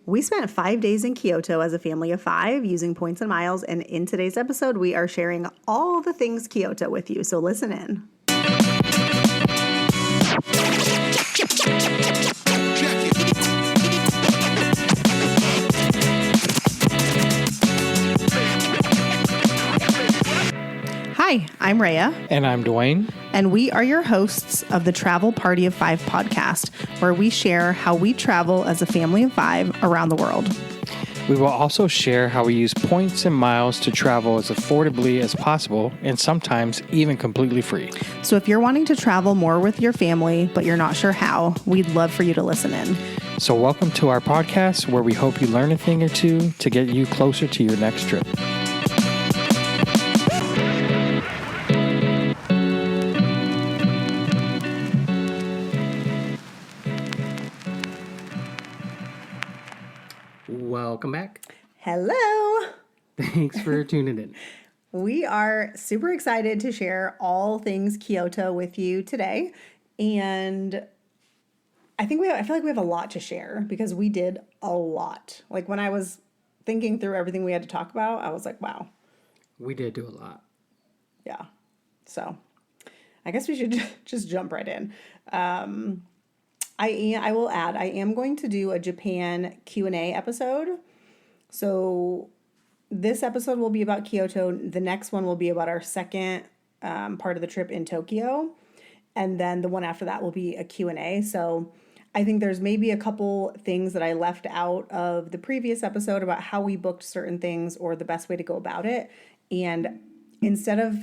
We spent 5 days in Kyoto as a family of 5 using points and miles, and in today's episode, we are sharing all the things Kyoto with you, so listen in. Hi, I'm Rhea. And I'm Dwayne. And we are your hosts of the Travel Party of 5 podcast, where we share how we travel as a family of 5 around the world. We will also share how we use points and miles to travel as affordably as possible and sometimes even completely free. So if you're wanting to travel more with your family, but you're not sure how, we'd love for you to listen in. So welcome to our podcast where we hope you learn a thing or two to get you closer to your next trip. Welcome back. Hello. Thanks for tuning in. We are super excited to share all things Kyoto with you today. And I feel like we have a lot to share because we did a lot. Like when I was thinking through everything we had to talk about, I was like, wow. We did do a lot. Yeah. So I guess we should just jump right in. I will add, I am going to do a Japan Q&A episode. So this episode will be about Kyoto. The next one will be about our second part of the trip in Tokyo. And then the one after that will be a Q&A. So I think there's maybe a couple things that I left out of the previous episode about how we booked certain things or the best way to go about it. And instead of,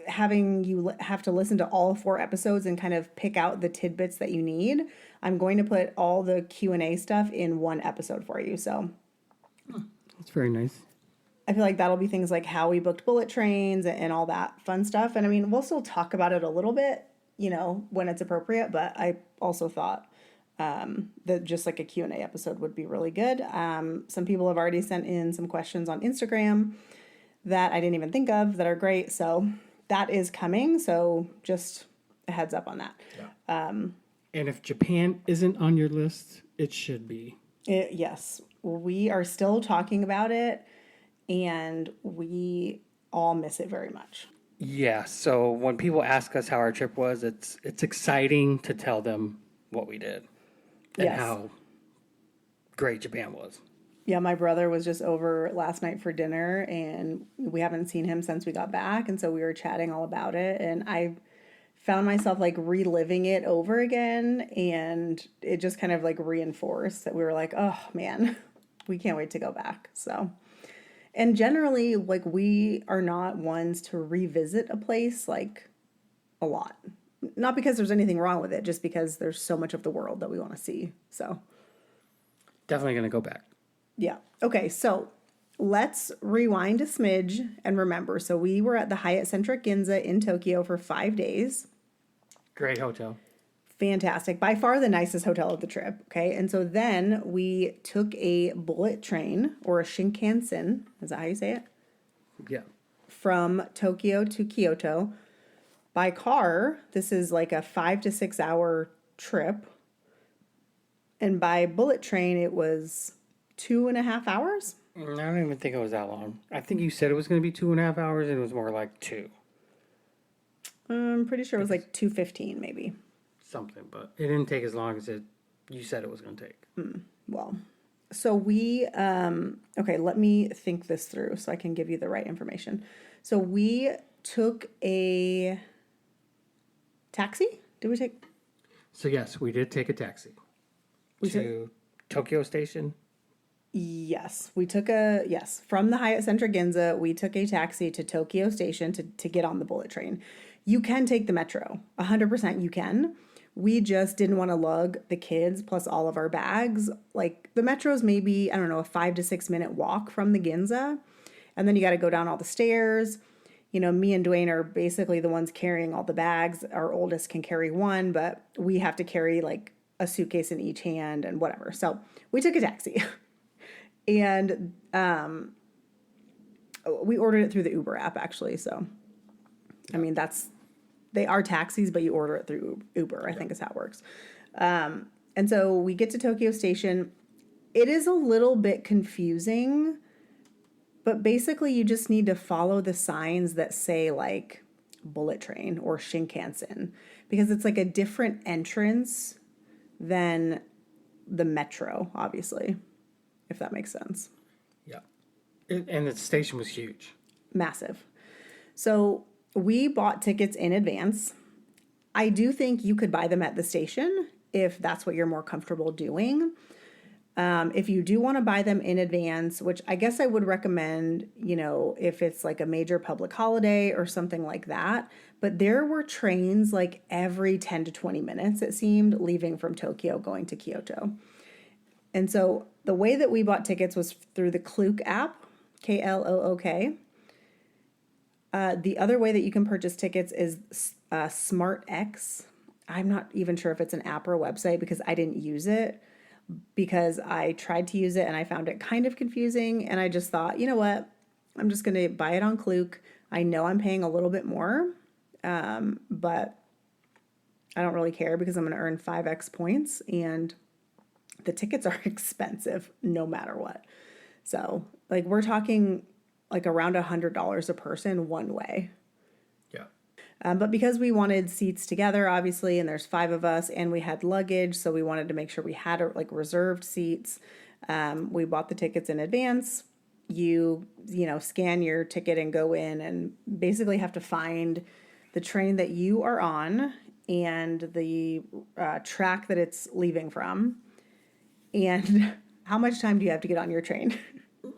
having you have to listen to all 4 episodes and kind of pick out the tidbits that you need, I'm going to put all the Q&A stuff in one episode for you. So that's very nice. I feel like that'll be things like how we booked bullet trains and all that fun stuff. And I mean, we'll still talk about it a little bit, when it's appropriate, but I also thought that just like a Q&A episode would be really good. Some people have already sent in some questions on Instagram that I didn't even think of that are great. So that is coming. So just a heads up on that. Yeah. And if Japan isn't on your list, it should be. Yes. We are still talking about it and we all miss it very much. Yeah. So when people ask us how our trip was, it's exciting to tell them what we did and how great Japan was. Yeah, my brother was just over last night for dinner, and we haven't seen him since we got back, and so we were chatting all about it, and I found myself, like, reliving it over again, and it just kind of, like, reinforced that we were like, oh, man, we can't wait to go back, so. And generally, like, we are not ones to revisit a place, like, a lot. Not because there's anything wrong with it, just because there's so much of the world that we want to see, so. Definitely going to go back. Yeah. Okay, so let's rewind a smidge and remember. So we were at the Hyatt Centric Ginza in Tokyo for 5 days. Great hotel. Fantastic. By far the nicest hotel of the trip. Okay, and so then we took a bullet train or a Shinkansen. Is that how you say it? Yeah. From Tokyo to Kyoto. By car, this is like a 5 to 6 hour trip. And by bullet train, it was 2.5 hours? I don't even think it was that long. I think you said it was going to be 2.5 hours, and it was more like 2. I'm pretty sure it was like 2:15 maybe. Something, but it didn't take as long as you said it was going to take. Well, so we, okay, let me think this through so I can give you the right information. So we took a taxi? Did we take? So yes, we did take a taxi to Tokyo Station. Yes, we took from the Hyatt Centric Ginza, we took a taxi to Tokyo Station to get on the bullet train. You can take the metro, 100% you can. We just didn't want to lug the kids plus all of our bags. Like the metro's maybe, I don't know, a 5 to 6 minute walk from the Ginza. And then you got to go down all the stairs. Me and Dwayne are basically the ones carrying all the bags. Our oldest can carry one, but we have to carry like a suitcase in each hand and whatever. So we took a taxi. And we ordered it through the Uber app, actually. So, I mean, they are taxis, but you order it through Uber, I think is how it works. And so we get to Tokyo Station. it is a little bit confusing, but basically you just need to follow the signs that say like bullet train or Shinkansen, because it's like a different entrance than the metro, obviously, if that makes sense. Yeah. And the station was huge. Massive. So we bought tickets in advance. I do think you could buy them at the station if that's what you're more comfortable doing. If you do want to buy them in advance, which I guess I would recommend, if it's like a major public holiday or something like that. But there were trains like every 10 to 20 minutes, it seemed, leaving from Tokyo going to Kyoto. And so the way that we bought tickets was through the Klook app, Klook. The other way that you can purchase tickets is SmartEX. I'm not even sure if it's an app or a website because I didn't use it, because I tried to use it and I found it kind of confusing. And I just thought, you know what? I'm just going to buy it on Klook. I know I'm paying a little bit more, but I don't really care because I'm going to earn 5x points and the tickets are expensive no matter what. So like we're talking like around $100 a person one way. Yeah. But because we wanted seats together, obviously, and there's 5 of us, and we had luggage, so we wanted to make sure we had like reserved seats. We bought the tickets in advance. You scan your ticket and go in, and basically have to find the train that you are on and the track that it's leaving from, and how much time do you have to get on your train?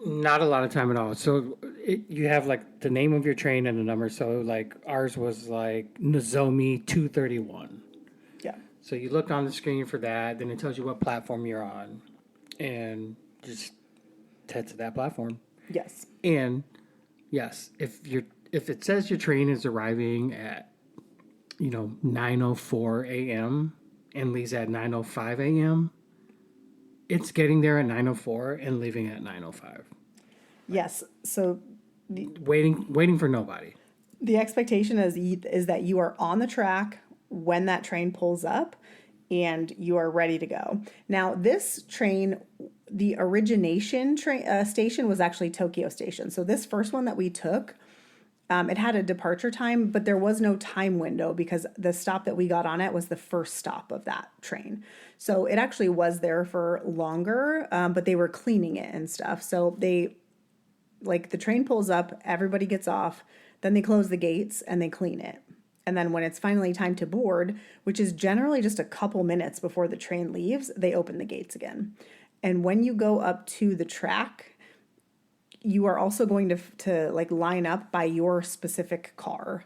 Not a lot of time at all. So you have like the name of your train and the number. So like ours was like Nozomi 231. Yeah. So you look on the screen for that, then it tells you what platform you're on, and just head to that platform. Yes. And yes, if it says your train is arriving at 9:04 a.m. and leaves at 9:05 a.m., it's getting there at 9:04 and leaving at 9:05. Yes. So Waiting for nobody. the expectation is that you are on the track when that train pulls up and you are ready to go. Now, this train, the origination station was actually Tokyo Station. So this first one that we took, it had a departure time, but there was no time window because the stop that we got on it was the first stop of that train. So it actually was there for longer, but they were cleaning it and stuff. So the train pulls up, everybody gets off, then they close the gates and they clean it. And then when it's finally time to board, which is generally just a couple minutes before the train leaves, they open the gates again. And when you go up to the track, you are also going to like line up by your specific car.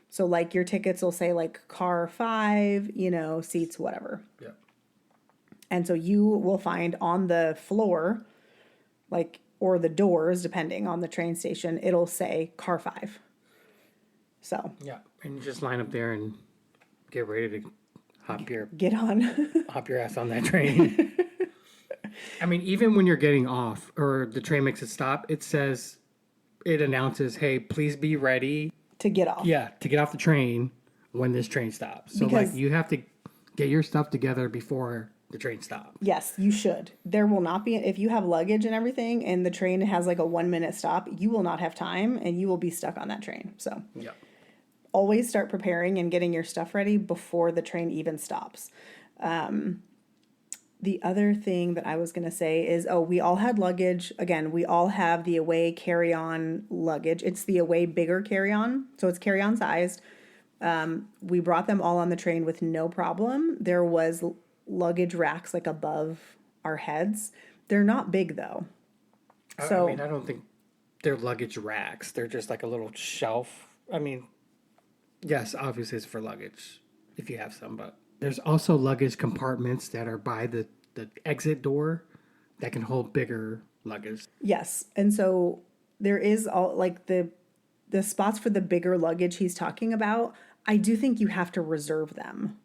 So like your tickets will say like car 5, seats, whatever. Yeah. And so you will find on the floor, or the doors, depending on the train station, it'll say car 5. So Yeah, and you just line up there and get ready to get on. hop your ass on that train. I mean, even when you're getting off or the train makes a stop, it announces, hey, please be ready to get off. Yeah, to get off the train when this train stops. So Because- you have to get your stuff together before the train stops. Yes, you should. There will not be, if you have luggage and everything and the train has like a 1-minute stop, you will not have time and you will be stuck on that train. So Yeah. always start preparing and getting your stuff ready before the train even stops. The other thing that I was going to say is, we all had luggage. Again, we all have the away carry-on luggage. It's the away bigger carry-on, so it's carry-on sized. We brought them all on the train with no problem. There was luggage racks like above our heads. They're not big though. So I don't think they're luggage racks. They're just like a little shelf. I mean, yes, obviously it's for luggage if you have some, but there's also luggage compartments that are by the exit door that can hold bigger luggage. yes, and so there is all like the spots for the bigger luggage he's talking about. I do think you have to reserve them.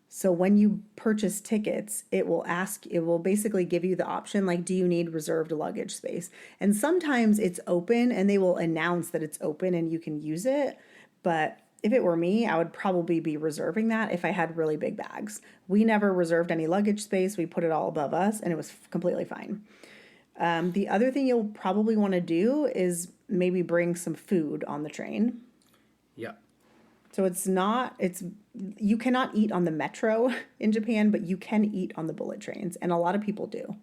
So when you purchase tickets, it will basically give you the option, like, do you need reserved luggage space? And sometimes it's open and they will announce that it's open and you can use it. But if it were me, I would probably be reserving that if I had really big bags. We never reserved any luggage space. We put it all above us, and it was completely fine. The other thing you'll probably want to do is maybe bring some food on the train. Yeah. So you cannot eat on the metro in Japan, but you can eat on the bullet trains, and a lot of people do.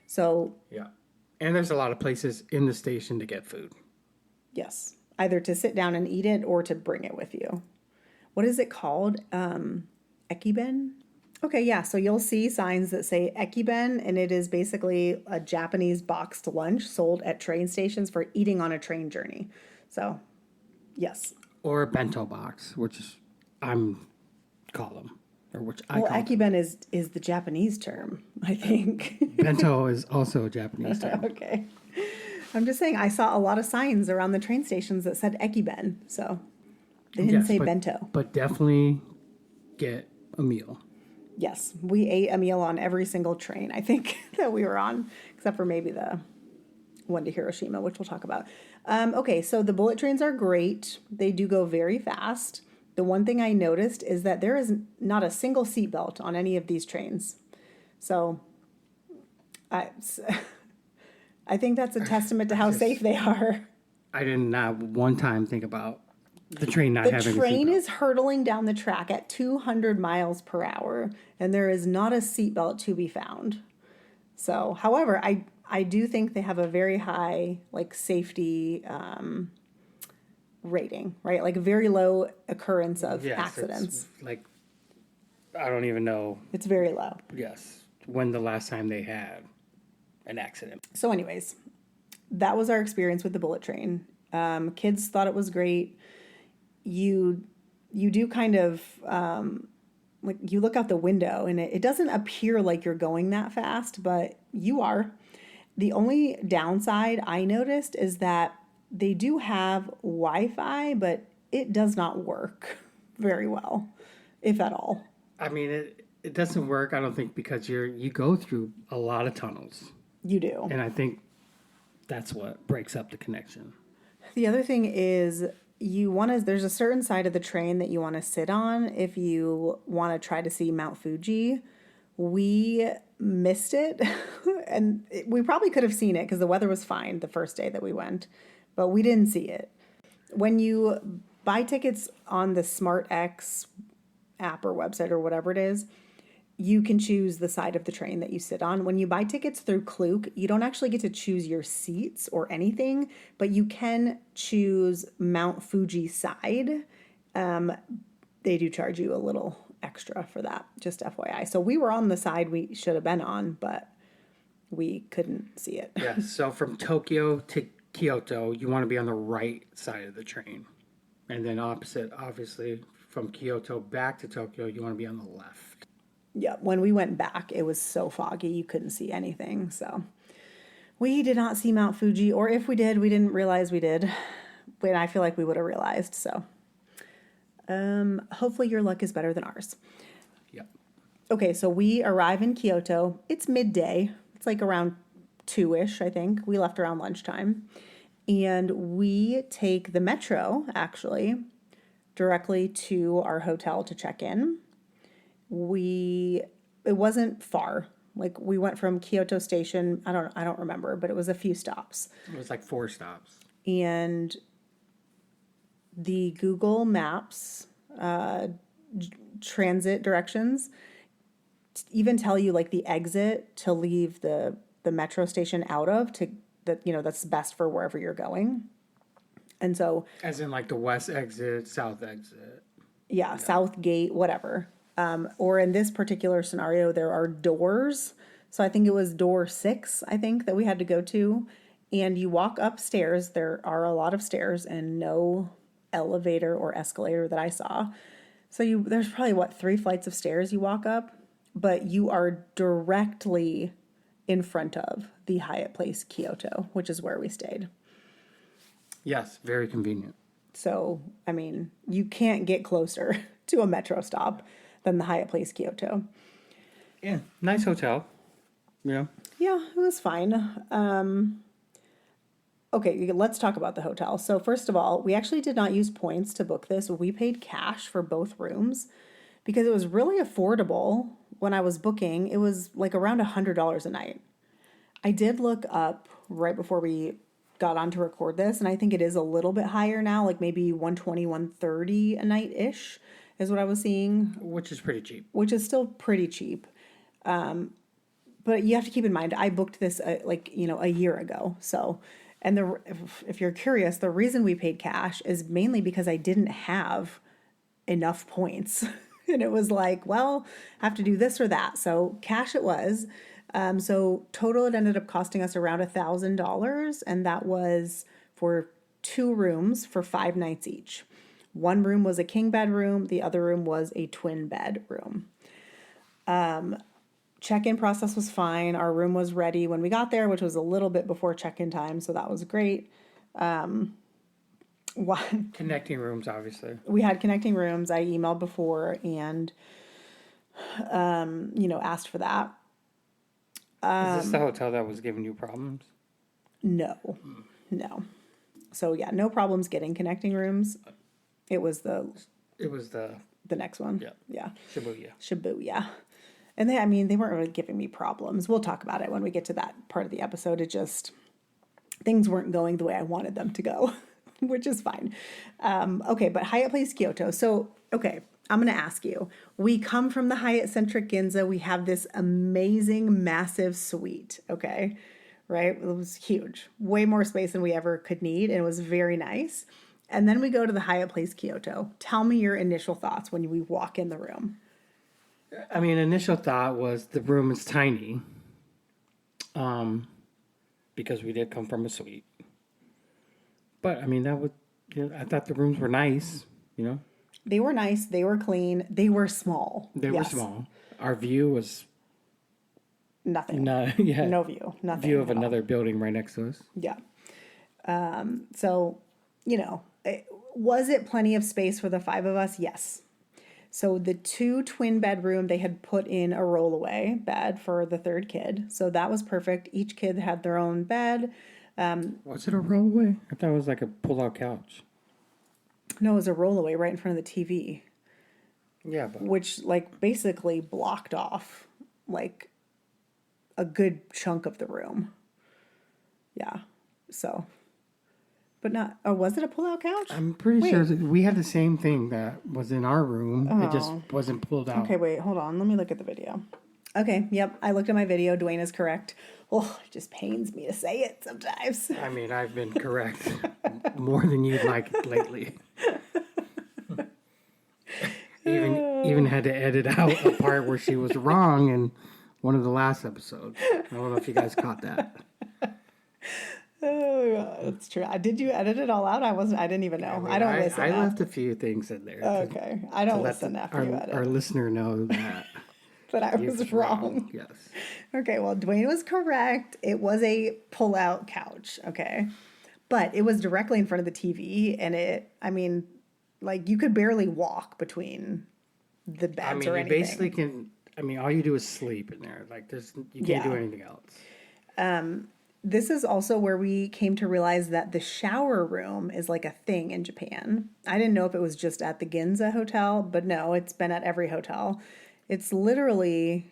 So, Yeah. And there's a lot of places in the station to get food. yes, either to sit down and eat it or to bring it with you. What is it called? Ekiben? Okay, yeah, so you'll see signs that say ekiben, and it is basically a Japanese boxed lunch sold at train stations for eating on a train journey. So, yes. Or a bento box, which is, call them. Or which I Well, call them. ekiben is the Japanese term, I think. Bento is also a Japanese term. Okay. I'm just saying, I saw a lot of signs around the train stations that said ekiben, so they didn't say bento. But definitely get a meal. Yes, we ate a meal on every single train, I think, that we were on, except for maybe the one to Hiroshima, which we'll talk about. Okay, so the bullet trains are great. They do go very fast. The one thing I noticed is that there is not a single seatbelt on any of these trains. So I think that's a testament to how safe they are. I did not one time think about the train not The having train a seatbelt. is hurtling down the track at 200 miles per hour, and there is not a seatbelt to be found. So, however, I do think they have a very high safety rating, right? Like a very low occurrence of accidents. It's like, I don't even know, It's very low. when the last time they had an accident. So, anyways, that was our experience with the bullet train. Kids thought it was great. You do kind of you look out the window and it doesn't appear like you're going that fast, but you are. The only downside I noticed is that they do have Wi-Fi, but it does not work very well, if at all. I mean, it doesn't work, I don't think, because you go through a lot of tunnels. You do. And I think that's what breaks up the connection. The other thing is there's a certain side of the train that you want to sit on if you want to try to see Mount Fuji. We missed it, and we probably could have seen it because the weather was fine the first day that we went, but we didn't see it. When you buy tickets on the SmartEX app or website or whatever it is, you can choose the side of the train that you sit on. When you buy tickets through Klook, you don't actually get to choose your seats or anything, but you can choose Mount Fuji side. They do charge you a little extra for that, just FYI. So we were on the side we should have been on, but we couldn't see it. Yeah, so from Tokyo to Kyoto, you want to be on the right side of the train. And then opposite, obviously, from Kyoto back to Tokyo, you want to be on the left. Yeah, when we went back, it was so foggy, you couldn't see anything. So we did not see Mount Fuji, or if we did, we didn't realize we did. But I feel like we would have realized. So hopefully your luck is better than ours. Yeah. Okay, so we arrive in Kyoto. It's midday. It's like around 2-ish, I think. We left around lunchtime. And we take the metro, actually, directly to our hotel to check in. It wasn't far. Like we went from Kyoto Station, I don't remember, but it was a few stops. It was like 4 stops. And the Google Maps transit directions even tell you like the exit to leave the metro station out of that's best for wherever you're going. And so, as in like the west exit, south exit. Yeah, south gate, whatever. Or in this particular scenario, there are doors. So I think it was door 6, I think, that we had to go to. And you walk upstairs. There are a lot of stairs and no elevator or escalator that I saw. So there's probably, 3 flights of stairs you walk up, but you are directly in front of the Hyatt Place Kyoto, which is where we stayed. Yes, very convenient. So, I mean, you can't get closer to a metro stop than the Hyatt Place Kyoto. Yeah, nice hotel. Yeah. Yeah, it was fine. okay, let's talk about the hotel. So first of all, we actually did not use points to book this. We paid cash for both rooms because it was really affordable when I was booking. It was like around $100 a night. I did look up right before we got on to record this, and I think it is a little bit higher now, like maybe 120, 130 a night ish is what I was seeing, Which is pretty cheap. which is still pretty cheap. But you have to keep in mind, I booked this a year ago. So, and if you're curious, the reason we paid cash is mainly because I didn't have enough points. And it was like, well, I have to do this or that. So cash it was. So total, it ended up costing us around $1,000. And that was for 2 rooms for 5 nights each. One room was a king bed room. The other room was a twin bed room. Check-in process was fine. Our room was ready when we got there, which was a little bit before check-in time. So that was great. Connecting rooms, obviously. We had connecting rooms. I emailed before and, asked for that. Is this the hotel that was giving you problems? No. So yeah, no problems getting connecting rooms. It was the next one. Yeah. Shibuya. And they weren't really giving me problems. We'll talk about it when we get to that part of the episode. It just, things weren't going the way I wanted them to go, which is fine. Okay, but Hyatt Place Kyoto. So, okay, I'm going to ask you. We come from the Hyatt Centric Ginza. We have this amazing, massive suite, okay? Right? It was huge. Way more space than we ever could need, and it was very nice. And then we go to the Hyatt Place Kyoto. Tell me your initial thoughts when we walk in the room. I mean, initial thought was the room is tiny, because we did come from a suite. But I mean, I thought the rooms were nice, They were nice. They were clean. They were small. They were small. Our view was nothing. No view. Nothing. View of another building right next to us. Yeah. So, was it plenty of space for the 5 of us? Yes. So the 2 twin bedroom, they had put in a rollaway bed for the 3rd kid. So that was perfect. Each kid had their own bed. Was it a rollaway? I thought it was like a pull-out couch. No, it was a rollaway right in front of the TV. Yeah, but... Which, basically blocked off, a good chunk of the room. Yeah. So... But not, or was it a pull-out couch? I'm pretty sure we had the same thing that was in our room. Oh. It just wasn't pulled out. Okay, wait, hold on. Let me look at the video. Okay, yep, I looked at my video. Dwayne is correct. Oh, it just pains me to say it sometimes. I mean, I've been correct more than you'd like lately. Even had to edit out a part where she was wrong in one of the last episodes. I don't know if you guys caught that. Oh, that's true. Did you edit it all out? I didn't even know. I don't listen. I left a few things in there. Okay. I don't listen after you edit. Our listener know that. That I was wrong. Yes. Okay, well, Dwayne was correct. It was a pull-out couch, okay? But it was directly in front of the TV, and you could barely walk between the beds or anything. You basically can, all you do is sleep in there. You can't do anything else. This is also where we came to realize that the shower room is a thing in Japan. I didn't know if it was just at the Ginza hotel, but no, it's been at every hotel. It's literally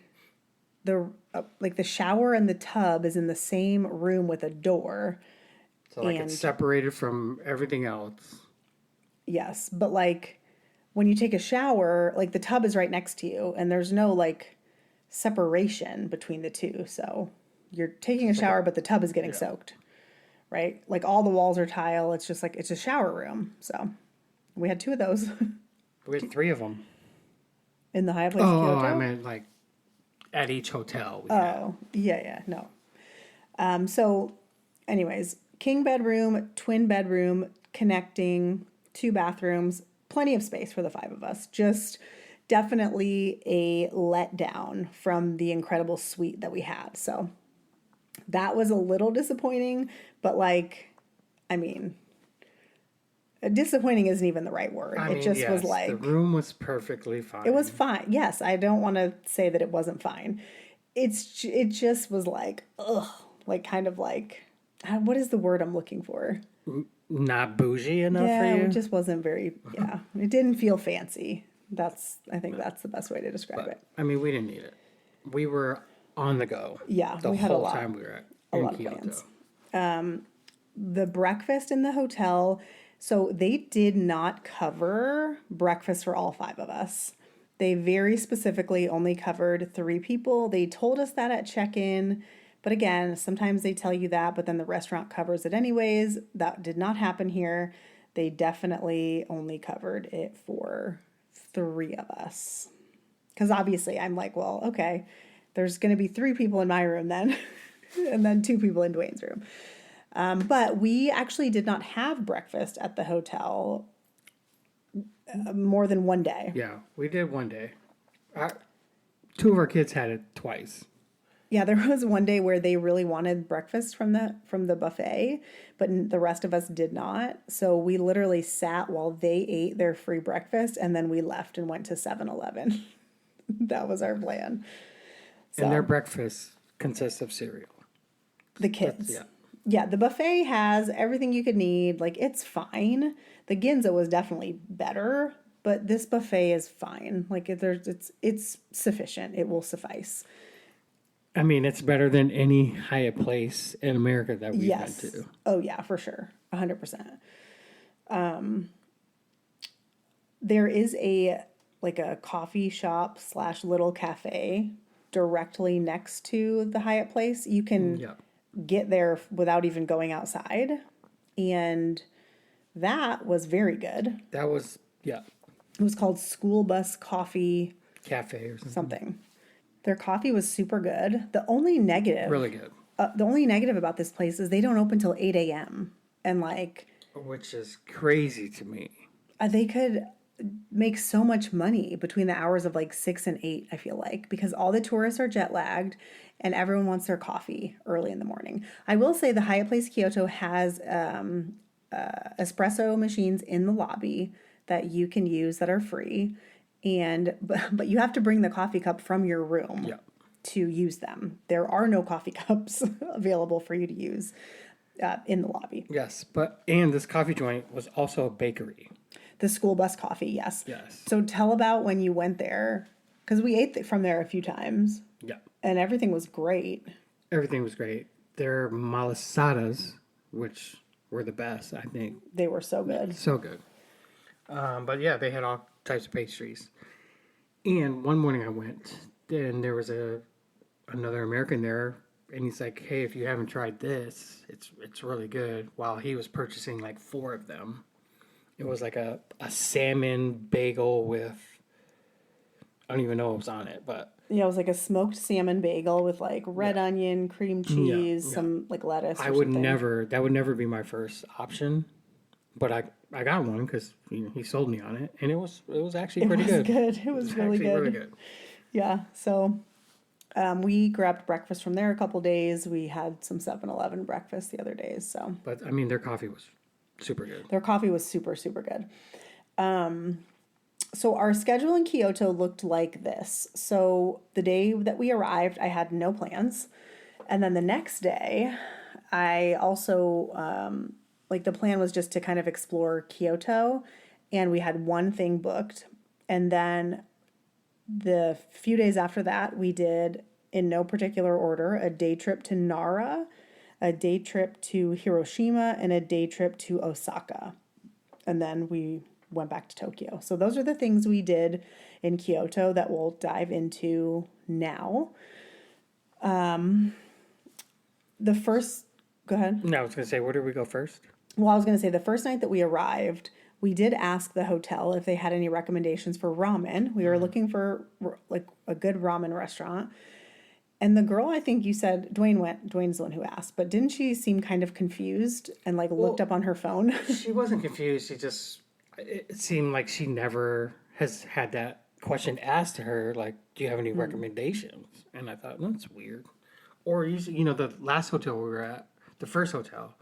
the shower and the tub is in the same room with a door. So it's separated from everything else. Yes, but when you take a shower, the tub is right next to you and there's no separation between the two, so... You're taking a shower, but the tub is getting soaked, right? All the walls are tile. It's just it's a shower room. So we had 2 of those. We had 3 of them. In the Hyatt Place Kyoto? Oh, I meant at each hotel. Yeah, no. So anyways, king bedroom, twin bedroom, connecting, 2 bathrooms, plenty of space for the 5 of us. Just definitely a letdown from the incredible suite that we had. So... that was a little disappointing, but disappointing isn't even the right word. It just was the room was perfectly fine. It was fine. Yes, I don't want to say that it wasn't fine. It just was ugh, what is the word I'm looking for? Not bougie enough for Yeah, you. it just wasn't very, yeah. It didn't feel fancy. I think that's the best way to describe it. I mean, we didn't need it. We were on the go. Yeah, the we had whole time we were in lot of Kyoto. plans. The breakfast in the hotel, so they did not cover breakfast for all 5 of us. They very specifically only covered 3 people. They told us that at check-in, but again, sometimes they tell you that, but then the restaurant covers it anyways. That did not happen here. They definitely only covered it for 3 of us. Because obviously I'm like, well, okay, there's going to be 3 people in my room then, and then 2 people in Dwayne's room. But we actually did not have breakfast at the hotel more than one day. Yeah, we did one day. 2 of our kids had it twice. Yeah, there was one day where they really wanted breakfast from the buffet, but the rest of us did not. So we literally sat while they ate their free breakfast, and then we left and went to 7-Eleven. That was our plan. So, And their breakfast consists of cereal. the kids. Yeah. Yeah, the buffet has everything you could need. Like, it's fine. The Ginza was definitely better, but this buffet is fine. Like, it's sufficient. It will suffice. I mean, it's better than any Hyatt Place in America that we've been to. Oh, yeah, for sure. 100%. There is a coffee shop / little cafe directly next to the Hyatt Place. You can get there without even going outside. And that was very good. That was, It was called School Bus Coffee cafe or something. Their coffee was super good. The only negative, really good. The only negative about this place is they don't open till 8 a.m. And Which is crazy to me. they could make so much money between the hours of 6 and 8, I feel like, because all the tourists are jet lagged and everyone wants their coffee early in the morning. I will say the Hyatt Place Kyoto has espresso machines in the lobby that you can use that are free. But you have to bring the coffee cup from your room to use them. There are no coffee cups available for you to use in the lobby. Yes, and this coffee joint was also a bakery. The school bus coffee, yes. Yes. So tell about when you went there, because we ate from there a few times. Yeah. And everything was great. Everything was great. Their malasadas, which were the best, I think. They were so good. So good. But yeah, they had all types of pastries. And one morning I went, and there was another American there, and he's like, "Hey, if you haven't tried this, it's really good." While he was purchasing 4 of them. It was like a salmon bagel with, I don't even know what was on it, but Yeah, it was like a smoked salmon bagel with red onion, cream cheese, some lettuce. That would never be my first option, but I got one because he sold me on it, and it was actually pretty good. It was really good. Really good. Yeah, so we grabbed breakfast from there a couple days. We had some 7-Eleven breakfast the other days. So, but I mean, their coffee was super good. Their coffee was super, super good. So our schedule in Kyoto looked like this. So the day that we arrived, I had no plans. And then the next day, I also, the plan was just to kind of explore Kyoto. And we had one thing booked. And then the few days after that, we did, in no particular order, a day trip to Nara, a day trip to Hiroshima, and a day trip to Osaka. And then we went back to Tokyo. So those are the things we did in Kyoto that we'll dive into now. Go ahead. No, I was going to say, where did we go first? Well, I was going to say the first night that we arrived, we did ask the hotel if they had any recommendations for ramen. We were looking for a good ramen restaurant. And the girl, I think you said, Dwayne's the one who asked, but didn't she seem kind of confused and looked up on her phone? She wasn't confused. It seemed like she never has had that question asked to her, do you have any recommendations? And I thought, that's weird. Or usually, the last hotel we were at, the first hotel,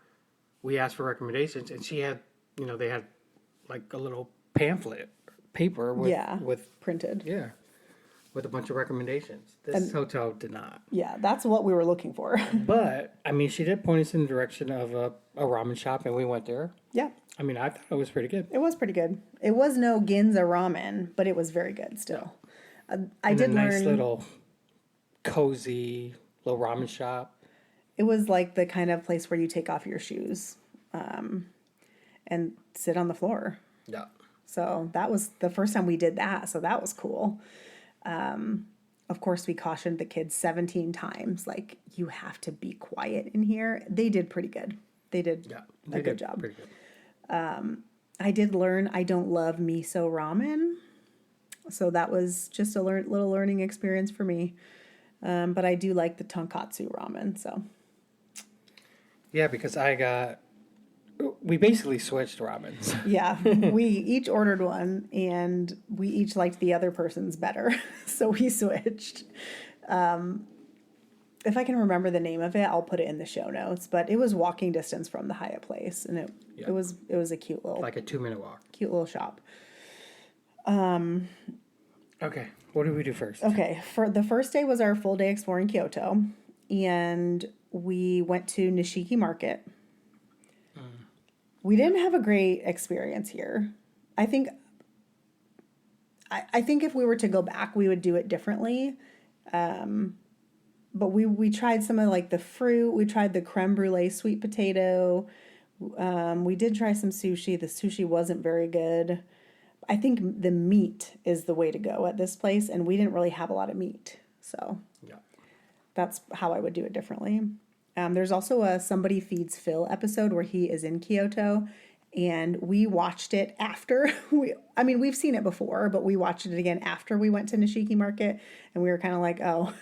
we asked for recommendations, and she had, they had a little pamphlet paper with printed. Yeah. with a bunch of recommendations. This hotel did not. Yeah, that's what we were looking for. But, I mean, she did point us in the direction of a ramen shop, and we went there. Yeah, I mean, I thought it was pretty good. it was pretty good. It was no Ginza ramen, but it was very good still. I did a nice learn little cozy little ramen shop. it was like the kind of place where you take off your shoes and sit on the floor. Yeah. So that was the first time we did that. So that was cool. Of course, we cautioned the kids 17 times, like, you have to be quiet in here. They did pretty good. They did a good job. Pretty good. I did learn I don't love miso ramen. So that was just a little learning experience for me. But I do like the tonkatsu ramen. So Yeah, because we basically switched ramens. yeah, we each ordered one and we each liked the other person's better. So we switched. If I can remember the name of it, I'll put it in the show notes. But it was walking distance from the Hyatt Place, and it was a cute little Like a 2-minute walk. cute little shop. Okay, what did we do first? Okay, for the first day was our full day exploring Kyoto, and we went to Nishiki Market. We didn't have a great experience here. I think if we were to go back, we would do it differently. But we tried some of like the fruit. We tried the creme brulee sweet potato. We did try some sushi. The sushi wasn't very good. I think the meat is the way to go at this place, and we didn't really have a lot of meat. So Yeah. that's how I would do it differently. There's also a Somebody Feeds Phil episode where he is in Kyoto, and we watched it after. We've seen it before, but we watched it again after we went to Nishiki Market, and we were kind of like, oh,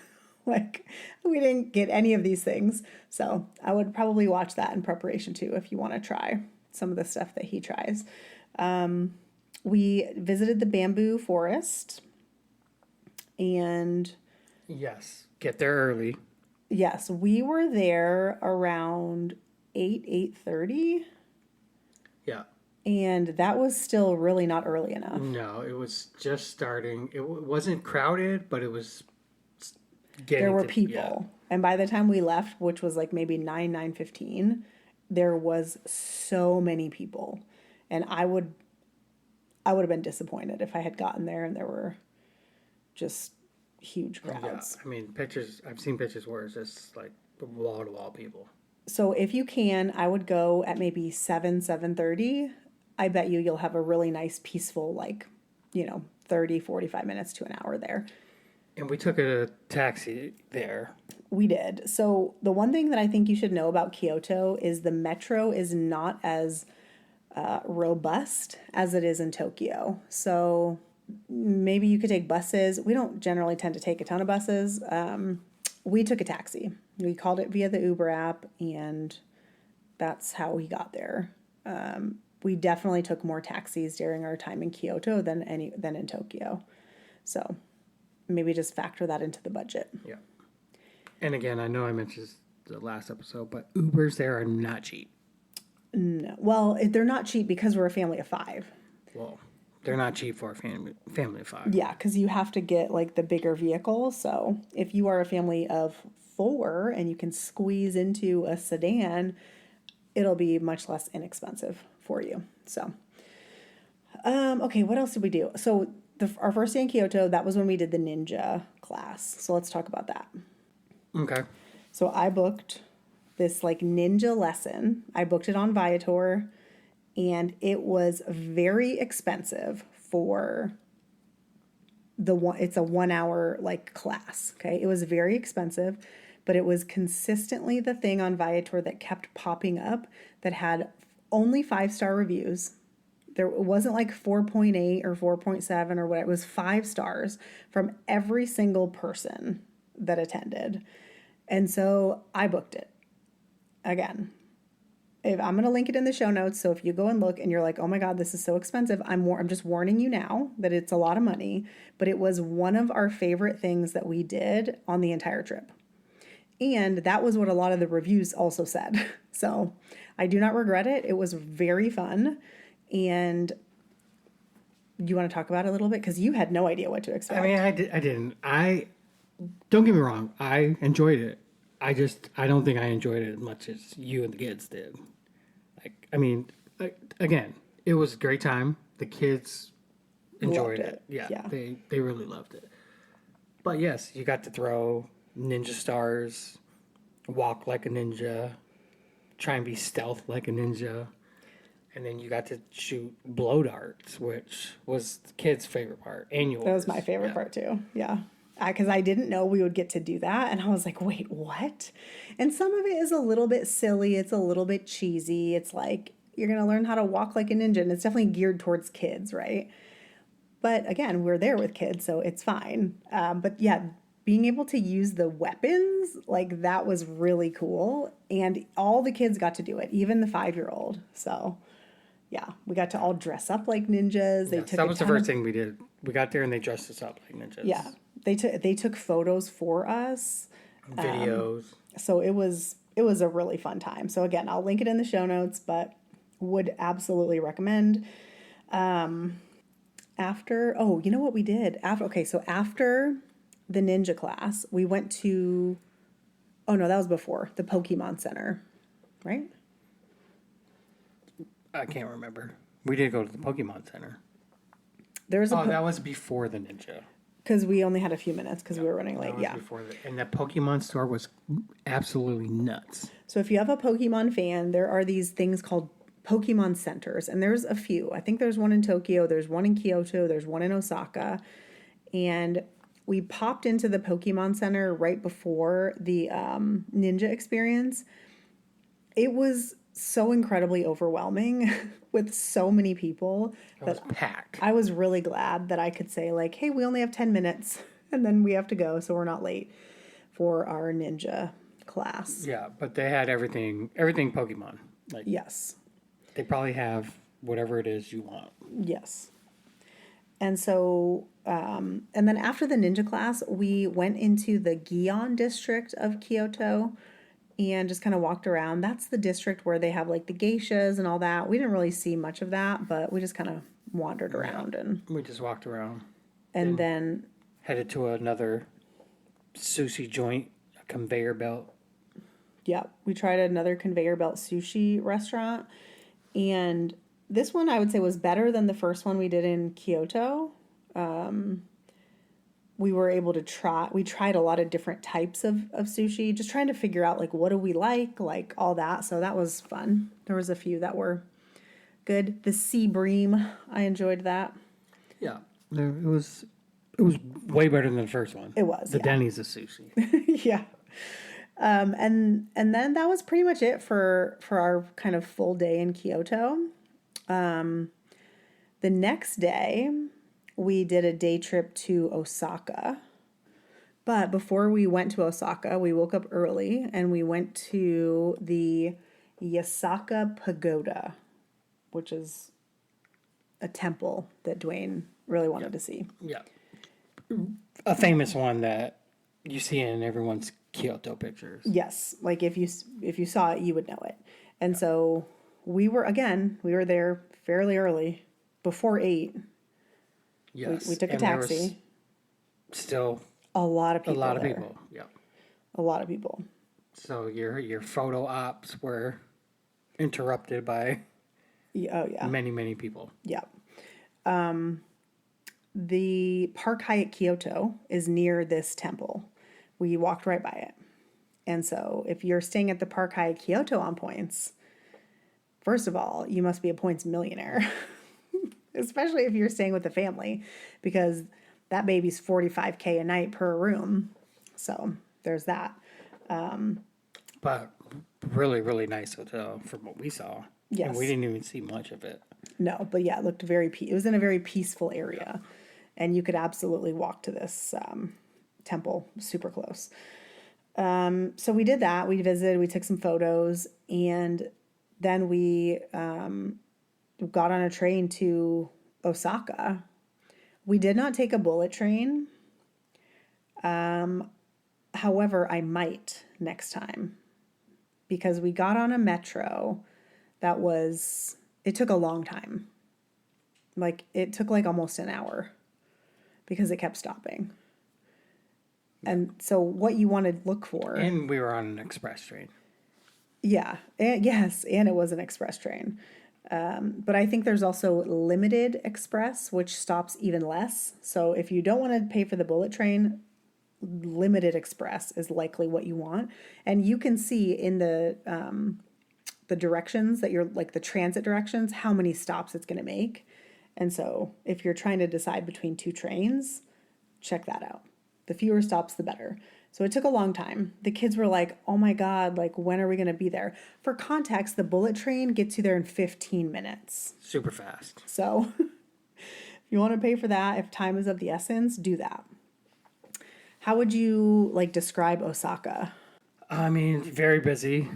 like, we didn't get any of these things. So I would probably watch that in preparation too if you want to try some of the stuff that he tries. We visited the bamboo forest, and Yes, get there early. yes, we were there around 8:30, Yeah. and that was still really not early enough. No, it was just starting. It wasn't crowded, but it was getting There were to- people, yeah. and by the time we left, which was like maybe 9:15, there was so many people, and I would have been disappointed if I had gotten there and there were just huge Yeah, crowds. I mean, I've seen pictures where it's just like wall-to-wall people. So if you can, I would go at maybe 7:30. I bet you'll have a really nice, peaceful, 30, 45 minutes to an hour there. And we took a taxi there. We did. So the one thing that I think you should know about Kyoto is the metro is not as robust as it is in Tokyo. So maybe you could take buses. We don't generally tend to take a ton of buses. We took a taxi. We called it via the Uber app, and that's how we got there. We definitely took more taxis during our time in Kyoto than in Tokyo. So maybe just factor that into the budget. Yeah. And again, I know I mentioned this the last episode, but Ubers there are not cheap. No. Well, they're not cheap because we're a family of 5. Well, they're not cheap for a family of 5. Yeah, because you have to get like the bigger vehicle. So if you are a family of 4 and you can squeeze into a sedan, it'll be much less inexpensive for you. So, okay, what else did we do? So our first day in Kyoto, that was when we did the ninja class. So let's talk about that. Okay. So I booked this like ninja lesson. I booked it on Viator, and it was very expensive for it's a 1 hour like class. Okay. It was very expensive, but it was consistently the thing on Viator that kept popping up that had only 5-star reviews. It wasn't like 4.8 or 4.7 or what. It was 5 stars from every single person that attended. And so I booked it. Again, I'm going to link it in the show notes. So if you go and look and you're like, oh my God, this is so expensive. I'm just warning you now that it's a lot of money, but it was one of our favorite things that we did on the entire trip. And that was what a lot of the reviews also said. So I do not regret it. It was very fun. And You want to talk about it a little bit? Because you had no idea what to expect. I mean, I didn't. I don't get me wrong. I enjoyed it. I don't think I enjoyed it as much as you and the kids did. Like, I mean, again, it was a great time. The kids enjoyed Loved it. it. Yeah, they really loved it. But yes, you got to throw ninja stars, walk like a ninja, try and be stealth like a ninja. And then you got to shoot blow darts, which was the kids' favorite part. And yours. That was my favorite part too. Yeah. Because I didn't know we would get to do that. And I was like, wait, what? And some of it is a little bit silly. It's a little bit cheesy. It's like, you're going to learn how to walk like a ninja. And it's definitely geared towards kids, right? But again, we're there with kids, so it's fine. But yeah, being able to use the weapons, like that was really cool. And all the kids got to do it, even the 5-year-old. So yeah, we got to all dress up like ninjas. Yes, that was the first thing we did. We got there and they dressed us up like ninjas. Yeah, they took photos for us, videos. so it was a really fun time. So again, I'll link it in the show notes, but would absolutely recommend. After, oh, you know what we did? So after the ninja class, we went to, oh no, that was before, the Pokemon Center, right? I can't remember. We did go to the Pokemon Center. There's a that was before the ninja. because we only had a few minutes because we were running late. Yeah. And the Pokemon store was absolutely nuts. So if you have a Pokemon fan, there are these things called Pokemon centers, and there's a few. I think there's one in Tokyo, there's one in Kyoto, there's one in Osaka, and we popped into the Pokemon Center right before the ninja experience. It was so incredibly overwhelming with so many people. It was packed. I was really glad that I could say like, hey, we only have 10 minutes and then we have to go, so we're not late for our ninja class. Yeah, but they had everything Pokemon. Like, yes. They probably have whatever it is you want. Yes. And so, and then after the ninja class, we went into the Gion district of Kyoto and just kind of walked around. That's the district where they have like the geishas and all that. We didn't really see much of that, but we just kind of wandered around and we just walked around. And then headed to another sushi joint, a conveyor belt. Yeah, we tried another conveyor belt sushi restaurant. And this one I would say was better than the first one we did in Kyoto. We were able to we tried a lot of different types of sushi, just trying to figure out like what do we like all that. So that was fun. There was a few that were good. The sea bream, I enjoyed that. Yeah, it was way better than the first one. It was the Denny's of sushi. Yeah. And then that was pretty much it for our kind of full day in Kyoto. The next day, we did a day trip to Osaka. But before we went to Osaka, we woke up early and we went to the Yasaka Pagoda, which is a temple that Dwayne really wanted to see. Yeah. A famous one that you see in everyone's Kyoto pictures. Yes, like if you saw it, you would know it. And so we were there fairly early, before 8. Yes, we took a taxi. Still a lot of people. Yeah. A lot of people. So your photo ops were interrupted by many people. Yeah. The Park Hyatt Kyoto is near this temple. We walked right by it. And so if you're staying at the Park Hyatt Kyoto on points, first of all, you must be a points millionaire, especially if you're staying with a family, because that baby's $45K a night per room. So there's that. But really, really nice hotel from what we saw. Yes. And we didn't even see much of it. No, but yeah, it looked it was in a very peaceful area. And you could absolutely walk to this temple super close. So we did that. We visited, we took some photos, and then we got on a train to Osaka. We did not take a bullet train. However, I might next time, because we got on a metro it took a long time. Like it took like almost an hour because it kept stopping. And so what you want to look for. And we were on an express train. Yeah. And yes. And it was an express train. But I think there's also limited express, which stops even less. So if you don't want to pay for the bullet train, limited express is likely what you want. And you can see in the directions that you're like the transit directions, how many stops it's going to make. And so if you're trying to decide between two trains, check that out. The fewer stops, the better. So it took a long time. The kids were like, oh my God, like when are we going to be there? For context, the bullet train gets you there in 15 minutes. Super fast. So if you want to pay for that, if time is of the essence, do that. How would you like describe Osaka? I mean, very busy.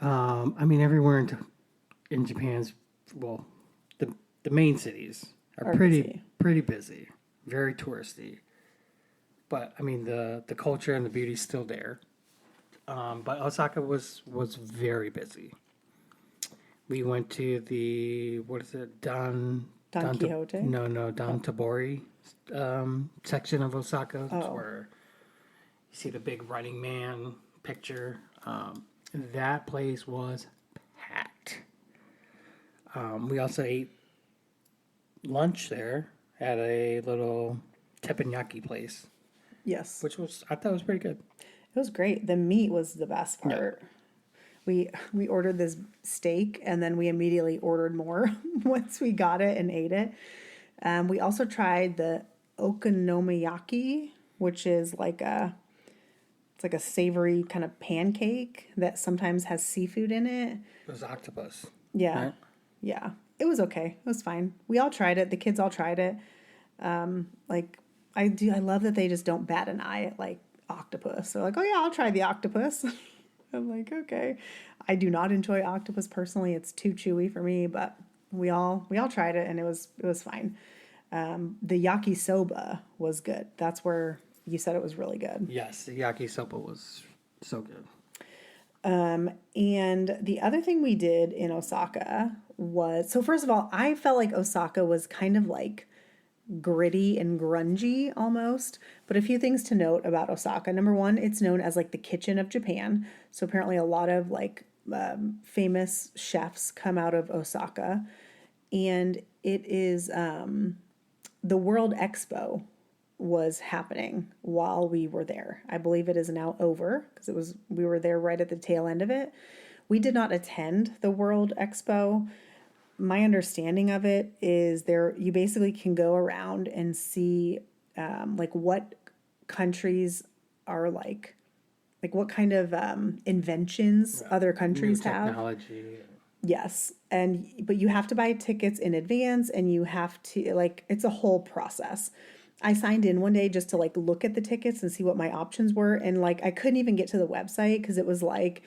I mean, everywhere in Japan's, well, the main cities are pretty busy, very touristy. But I mean, the culture and the beauty's still there. But Osaka was very busy. We went to the what is it, Don Quixote? Dotonbori section of Osaka, where you see the big Running Man picture. That place was packed. We also ate lunch there at a little teppanyaki place. Yes. Which I thought was pretty good. It was great. The meat was the best part. Yeah. We ordered this steak and then we immediately ordered more once we got it and ate it. We also tried the okonomiyaki, which is it's like a savory kind of pancake that sometimes has seafood in it. It was octopus. Yeah. Right? Yeah. It was okay. It was fine. We all tried it. The kids all tried it. I love that they just don't bat an eye at like octopus. They're like, oh yeah, I'll try the octopus. I'm like, okay. I do not enjoy octopus personally. It's too chewy for me, but we all tried it and it was fine. The yakisoba was good. That's where you said it was really good. Yes, the yakisoba was so good. And the other thing we did in Osaka was, so first of all, I felt like Osaka was kind of like gritty and grungy almost. But a few things to note about Osaka. Number one, it's known as like the kitchen of Japan. So apparently a lot of like famous chefs come out of Osaka. And it is the World Expo was happening while we were there. I believe it is now over because we were there right at the tail end of it. We did not attend the World Expo. My understanding of it is you basically can go around and see like what countries are like what kind of inventions other countries have. Technology. Yes. But you have to buy tickets in advance and you have to it's a whole process. I signed in one day just to like look at the tickets and see what my options were. And like, I couldn't even get to the website because it was like,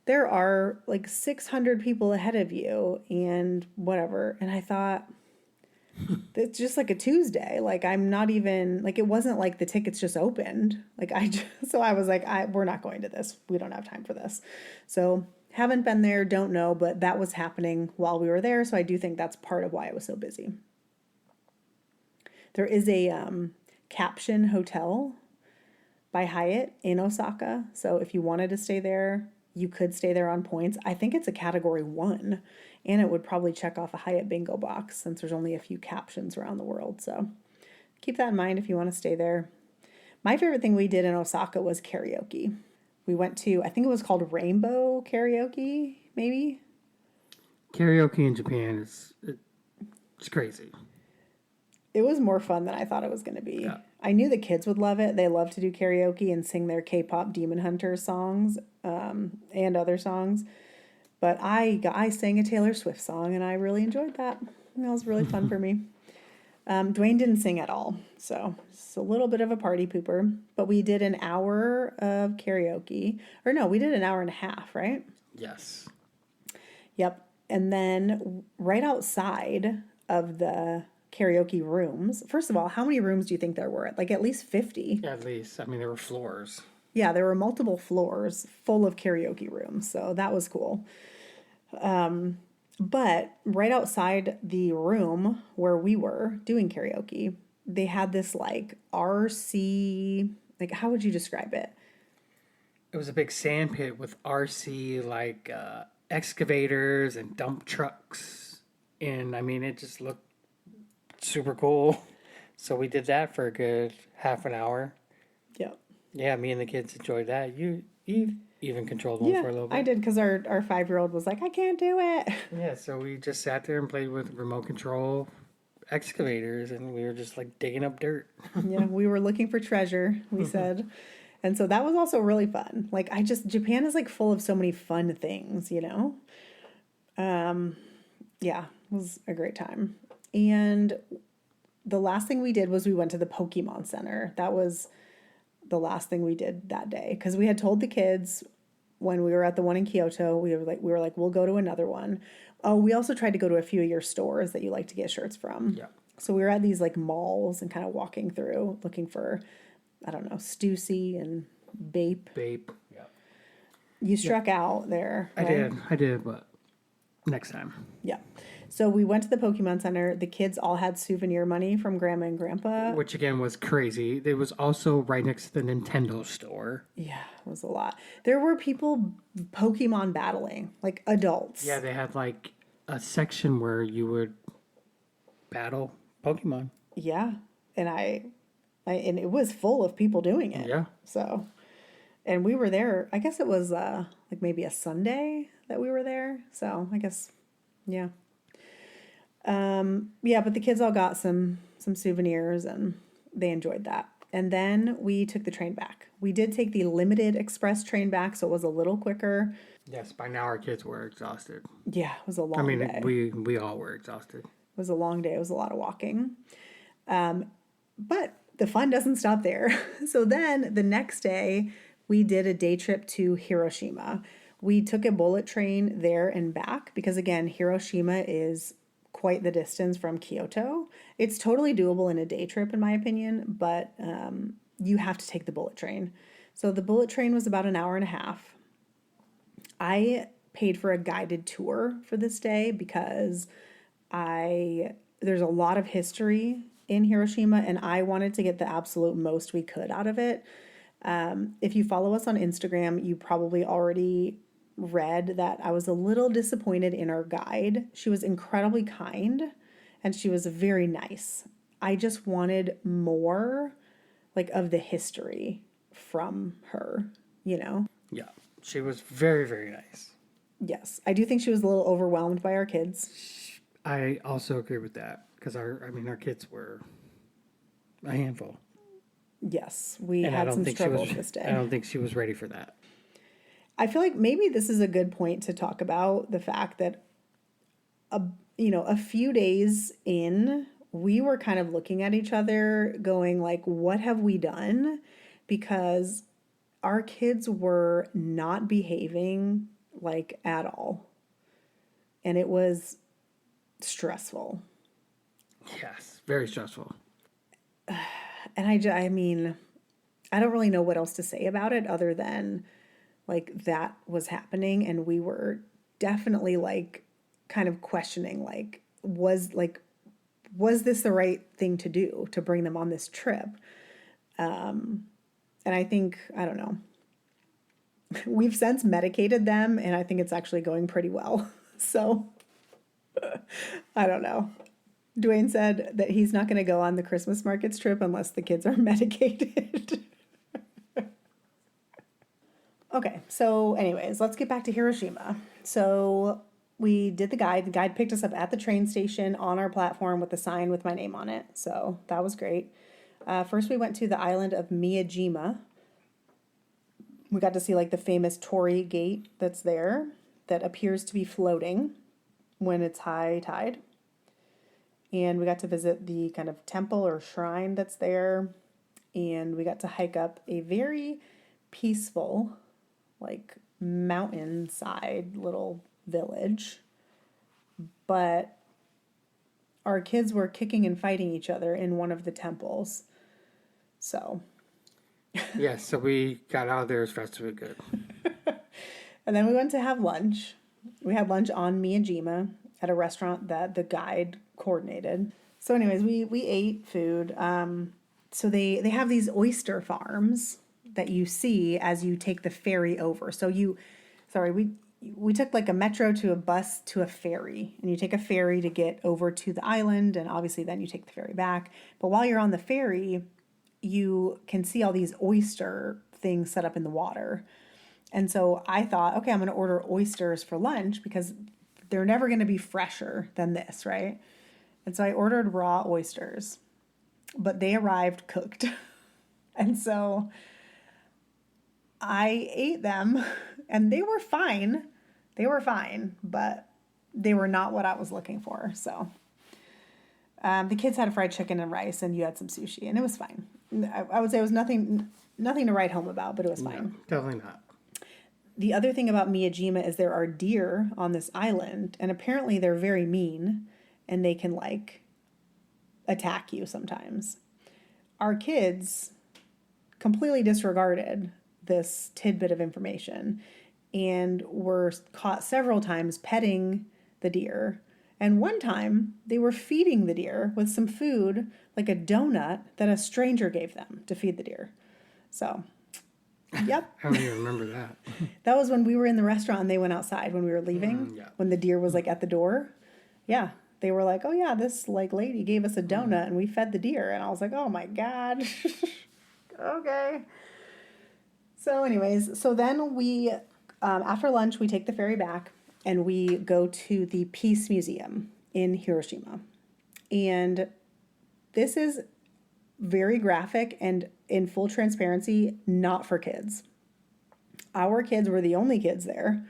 there are like 600 people ahead of you and whatever. And I thought, it's just like a Tuesday. Like, I'm not even, like, it wasn't like the tickets just opened. So I was like, we're not going to this. We don't have time for this. So haven't been there, don't know, but that was happening while we were there. So I do think that's part of why it was so busy. There is a caption hotel by Hyatt in Osaka. So if you wanted to stay there, you could stay there on points. I think it's a category 1, and it would probably check off a Hyatt bingo box since there's only a few captions around the world. So keep that in mind if you want to stay there. My favorite thing we did in Osaka was karaoke. We went to, I think it was called Rainbow Karaoke, maybe? Karaoke in Japan it's crazy. It was more fun than I thought it was going to be. Yeah. I knew the kids would love it. They love to do karaoke and sing their K-pop Demon Hunter songs and other songs. But I sang a Taylor Swift song, and I really enjoyed that. That was really fun for me. Dwayne didn't sing at all, so it's a little bit of a party pooper. But we did an hour of karaoke. Or no, we did an hour and a half, right? Yes. Yep. And then right outside of the karaoke rooms. First of all, how many rooms do you think there were? Like at least 50. At least. I mean, there were floors. Yeah, there were multiple floors full of karaoke rooms. So that was cool. But right outside the room where we were doing karaoke, they had this like RC, like how would you describe it? It was a big sand pit with RC like excavators and dump trucks, and I mean it just looked super cool. So we did that for a good half an hour. Yep. Yeah, me and the kids enjoyed that. You even controlled one Yeah, for a little I bit. did because our 5-year-old was like, I can't do it. Yeah, so we just sat there and played with remote control excavators, and we were just like digging up dirt. Yeah, we were looking for treasure, we said. And so that was also really fun. Like Japan is like full of so many fun things, you know? Yeah, it was a great time. And the last thing we did was we went to the Pokemon Center. That was the last thing we did that day because we had told the kids when we were at the one in Kyoto, we were like we'll go to another one. Oh, we also tried to go to a few of your stores that you like to get shirts from. Yeah. So we were at these like malls and kind of walking through looking for, I don't know, Stussy and Bape. Babe. Yeah. You struck out there, right? I did, but next time. Yeah. So we went to the Pokemon Center. The kids all had souvenir money from Grandma and Grandpa. Which again was crazy. It was also right next to the Nintendo store. Yeah, it was a lot. There were people Pokemon battling, like adults. Yeah, they had like a section where you would battle Pokemon. Yeah. And and it was full of people doing it. Yeah. So, and we were there, I guess it was like maybe a Sunday that we were there. So, I guess yeah. Yeah, but the kids all got some souvenirs and they enjoyed that. And then we took the train back. We did take the limited express train back, so it was a little quicker. Yes, by now our kids were exhausted. Yeah, it was a long I mean, day. we all were exhausted. It was a long day. It was a lot of walking. But the fun doesn't stop there. So then the next day, we did a day trip to Hiroshima. We took a bullet train there and back because, again, Hiroshima is quite the distance from Kyoto. It's totally doable in a day trip, in my opinion, but you have to take the bullet train. So the bullet train was about an hour and a half. I paid for a guided tour for this day because there's a lot of history in Hiroshima and I wanted to get the absolute most we could out of it. If you follow us on Instagram, you probably already read that I was a little disappointed in our guide. She was incredibly kind and she was very nice. I just wanted more like of the history from her, you know? Yeah, she was very, very nice. Yes, I do think she was a little overwhelmed by our kids. I also agree with that because our kids were a handful. Yes, we had some struggles this day. I don't think she was ready for that. I feel like maybe this is a good point to talk about the fact that, a few days in, we were kind of looking at each other going like, what have we done? Because our kids were not behaving like at all. And it was stressful. Yes, very stressful. And I mean, I don't really know what else to say about it other than like that was happening and we were definitely like kind of questioning was this the right thing to do to bring them on this trip? And I think, I don't know, we've since medicated them and I think it's actually going pretty well. So I don't know. Dwayne said that he's not going to go on the Christmas markets trip unless the kids are medicated. Okay, so anyways, let's get back to Hiroshima. So we did the guide. The guide picked us up at the train station on our platform with a sign with my name on it. So that was great. First, we went to the island of Miyajima. We got to see like the famous Torii Gate that's there that appears to be floating when it's high tide. And we got to visit the kind of temple or shrine that's there. And we got to hike up a very peaceful, like mountainside little village. But our kids were kicking and fighting each other in one of the temples. So. Yeah, so we got out of there as fast as we could. And then we went to have lunch. We had lunch on Miyajima at a restaurant that the guide coordinated. So, anyways, we ate food. So they have these oyster farms that you see as you take the ferry over. We took like a metro to a bus to a ferry, and you take a ferry to get over to the island, and obviously then you take the ferry back. But while you're on the ferry, you can see all these oyster things set up in the water. And so I thought, okay, I'm going to order oysters for lunch because they're never going to be fresher than this, right? And so I ordered raw oysters, but they arrived cooked. And so I ate them and they were fine. They were fine, but they were not what I was looking for. So the kids had fried chicken and rice, and you had some sushi, and it was fine. I would say it was nothing to write home about, but it was fine. No, definitely not. The other thing about Miyajima is there are deer on this island, and apparently they're very mean, and they can like attack you sometimes. Our kids completely disregarded this tidbit of information and were caught several times petting the deer. And one time they were feeding the deer with some food, like a donut that a stranger gave them to feed the deer. So, yep. I don't even remember that. That was when we were in the restaurant and they went outside when we were leaving, Yeah. when the deer was like at the door. Yeah. They were like, oh yeah, this like lady gave us a donut and we fed the deer. And I was like, oh my God. Okay. So anyways, so then we, after lunch, we take the ferry back and we go to the Peace Museum in Hiroshima. And this is very graphic and in full transparency, not for kids. Our kids were the only kids there,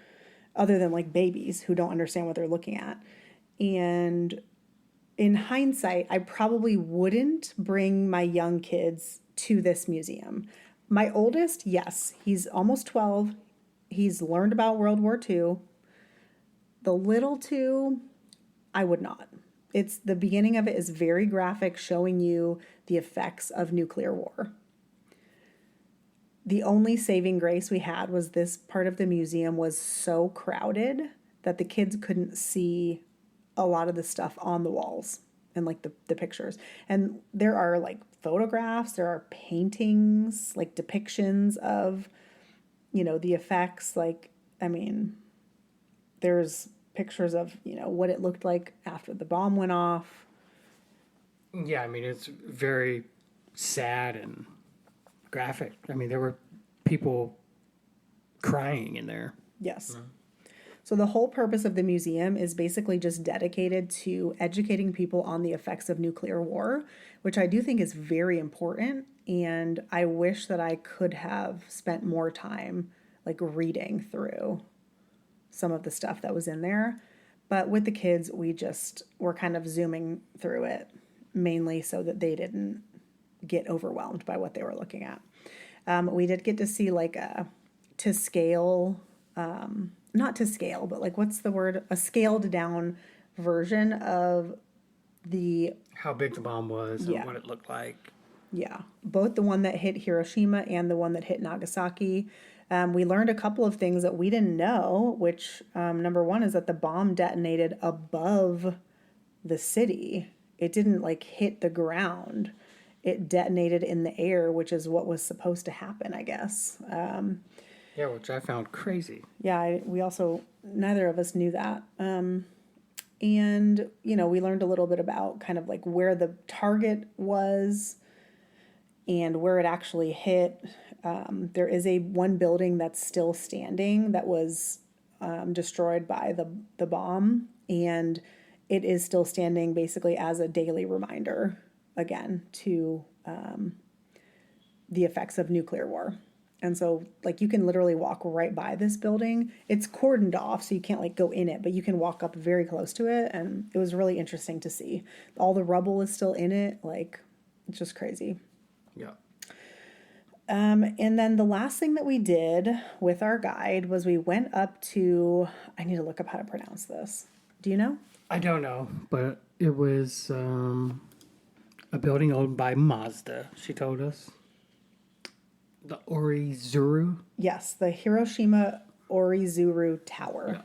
other than like babies who don't understand what they're looking at. And in hindsight, I probably wouldn't bring my young kids to this museum. My oldest, yes, he's almost 12. He's learned about World War II. The little two, I would not. It's the beginning of it is very graphic, showing you the effects of nuclear war. The only saving grace we had was this part of the museum was so crowded that the kids couldn't see a lot of the stuff on the walls and like the pictures. And there are like photographs, there are paintings, like depictions of, the effects. Like, I mean, there's pictures of, what it looked like after the bomb went off. Yeah, I mean, it's very sad and graphic. I mean, there were people crying in there. Yes. So the whole purpose of the museum is basically just dedicated to educating people on the effects of nuclear war, which I do think is very important. And I wish that I could have spent more time like reading through some of the stuff that was in there. But with the kids, we just were kind of zooming through it, mainly so that they didn't get overwhelmed by what they were looking at. We did get to see like to scale, not to scale, but like what's the word? A scaled down version of the How big the bomb was and what it looked like. Yeah, both the one that hit Hiroshima and the one that hit Nagasaki. We learned a couple of things that we didn't know, which number one is that the bomb detonated above the city. It didn't like hit the ground. It detonated in the air, which is what was supposed to happen, I guess. Yeah, which I found crazy. Yeah, neither of us knew that. And, we learned a little bit about kind of like where the target was and where it actually hit. There is one building that's still standing that was destroyed by the bomb, and it is still standing basically as a daily reminder, again, to the effects of nuclear war. And so, like, you can literally walk right by this building. It's cordoned off, so you can't, like, go in it, but you can walk up very close to it, and it was really interesting to see. All the rubble is still in it. Like, it's just crazy. Yeah. And then the last thing that we did with our guide was we went up to, I need to look up how to pronounce this. Do you know? I don't know, but it was a building owned by Mazda, she told us. The Orizuru? Yes, the Hiroshima Orizuru Tower.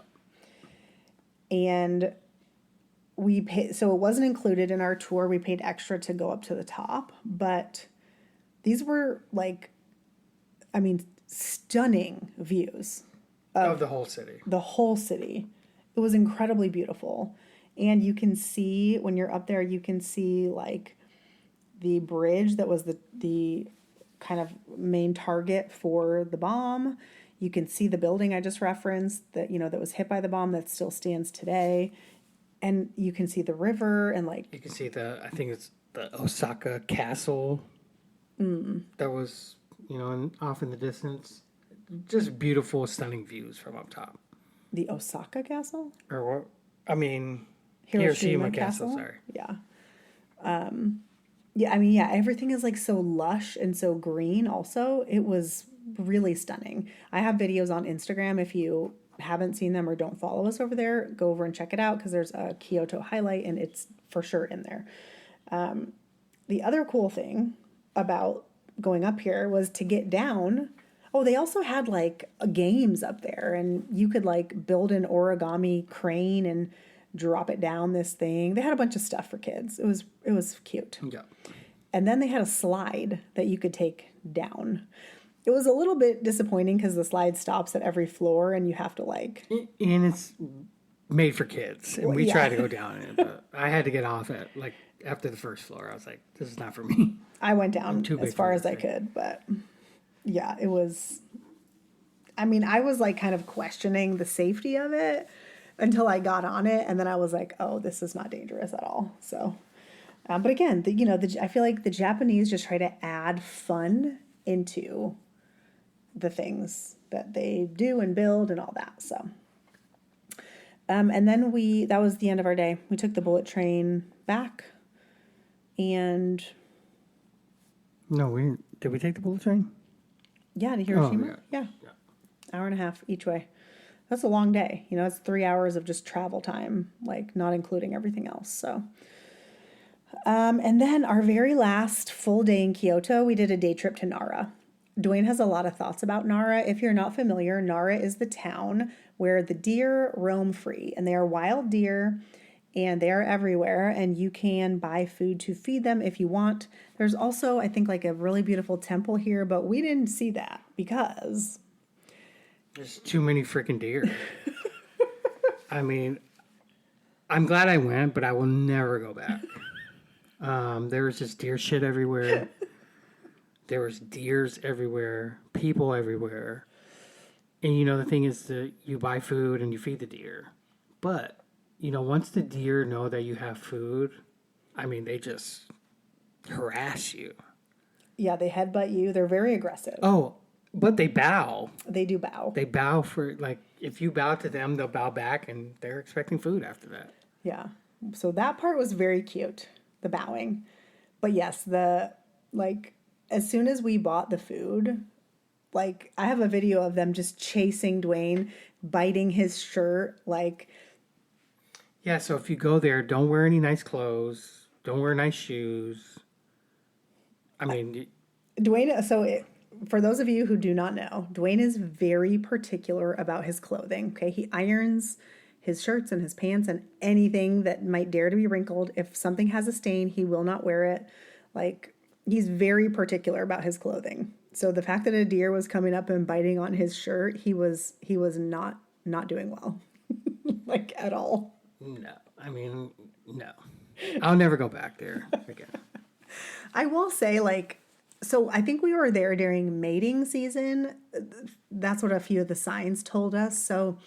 And we paid, so it wasn't included in our tour. We paid extra to go up to the top, but these were like, I mean, stunning views Of the whole city. the whole city. It was incredibly beautiful. And you can see when you're up there, you can see like the bridge that was the kind of main target for the bomb. You can see the building I just referenced that, you know, that was hit by the bomb that still stands today. And you can see the river and like You can see I think it's the Osaka castle that was, you know, off in the distance. Just beautiful, stunning views from up top. the Osaka castle? Or what? I mean, Hiroshima castle, sorry. Yeah. Yeah, I mean, yeah, everything is like so lush and so green also. It was really stunning. I have videos on Instagram. If you haven't seen them or don't follow us over there, go over and check it out because there's a Kyoto highlight and it's for sure in there. The other cool thing about going up here was to get down. Oh, they also had like games up there and you could like build an origami crane and drop it down this thing. They had a bunch of stuff for kids. It was cute. Yeah. And then they had a slide that you could take down. It was a little bit disappointing because the slide stops at every floor and you have to like... And it's made for kids. And we tried to go down it, but I had to get off it. Like, after the first floor, I was like, this is not for me. I went down as far as I could, but yeah, it was... I mean, I was like kind of questioning the safety of it until I got on it. And then I was like, oh, this is not dangerous at all. So... but again, I feel like the Japanese just try to add fun into the things that they do and build and all that. So, and then that was the end of our day. We took the bullet train back and. No, did we take the bullet train? Yeah, to Hiroshima. Oh, yeah. Hour and a half each way. That's a long day. You know, it's 3 hours of just travel time, like not including everything else. So. And then our very last full day in Kyoto, we did a day trip to Nara. Dwayne has a lot of thoughts about Nara. If you're not familiar, Nara is the town where the deer roam free, and they are wild deer, and they are everywhere, and you can buy food to feed them if you want. There's also, I think, like a really beautiful temple here, but we didn't see that because... There's too many freaking deer. I mean, I'm glad I went, but I will never go back. There was just deer shit everywhere. There was deers everywhere, people everywhere. And, you know, the thing is that you buy food and you feed the deer. But, you know, once the deer know that you have food, I mean, they just harass you. Yeah, they headbutt you. They're very aggressive. Oh, but they bow. They do bow. They bow for, like, if you bow to them, they'll bow back, and they're expecting food after that. Yeah. So that part was very cute, the bowing. But yes, as soon as we bought the food, like, I have a video of them just chasing Dwayne, biting his shirt, like... Yeah, so if you go there, don't wear any nice clothes. Don't wear nice shoes. I mean... Dwayne, for those of you who do not know, Dwayne is very particular about his clothing, okay? He irons his shirts and his pants and anything that might dare to be wrinkled. If something has a stain, he will not wear it. Like, he's very particular about his clothing. So the fact that a deer was coming up and biting on his shirt, he was not doing well. Like, at all. No. I mean, no. I'll never go back there again. I will say, like, so I think we were there during mating season. That's what a few of the signs told us. So